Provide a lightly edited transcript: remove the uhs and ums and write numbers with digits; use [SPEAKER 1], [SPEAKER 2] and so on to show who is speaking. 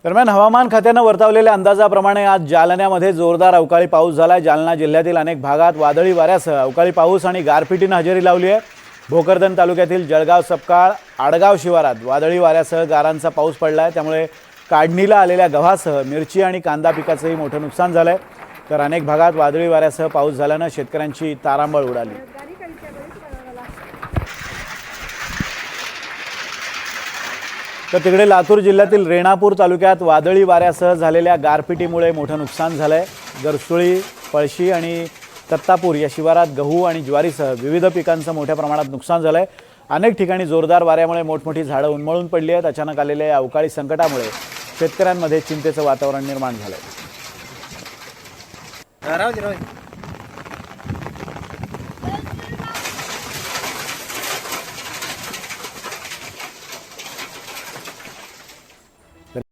[SPEAKER 1] दरम्यान हवामान खात्यानं वर्तवलेल्या अंदाजाप्रमाणे आज जालन्यामध्ये जोरदार अवकाळी पाऊस झाला। जालना जिल्ह्यातील अनेक भागात वादळी वाऱ्यासह अवकाळी पाऊस आणि गारपिटीनं हजेरी लावली आहे। भोकरदन तालुक्यातील जळगाव सपकाळ आडगाव शिवारात वादळी वाऱ्यासह गारांचा पाऊस पडलाय, त्यामुळे काढणीला आलेल्या गव्हासह मिरची आणि कांदा पिकाचंही मोठं नुकसान झालंय। तर अनेक भागात वादळी वाऱ्यासह पाऊस झाल्यानं शेतकऱ्यांची तारांबळ उडाली। तर तिकडे लातूर जिल्ह्यातील रेणापूर तालुक्यात वादळी वाऱ्यासह झालेल्या गारपिटीमुळे मोठं नुकसान झालंय। गरसुळी, पळशी आणि तत्तापूर या शिवारात गहू आणि ज्वारीसह विविध पिकांचं मोठ्या प्रमाणात नुकसान झालंय। अनेक ठिकाणी जोरदार वाऱ्यामुळे मोठमोठी झाडं उन्मळून पडली आहेत। अचानक आलेल्या या अवकाळी संकटामुळे शेतकऱ्यांमध्ये चिंतेचं वातावरण निर्माण झालंय।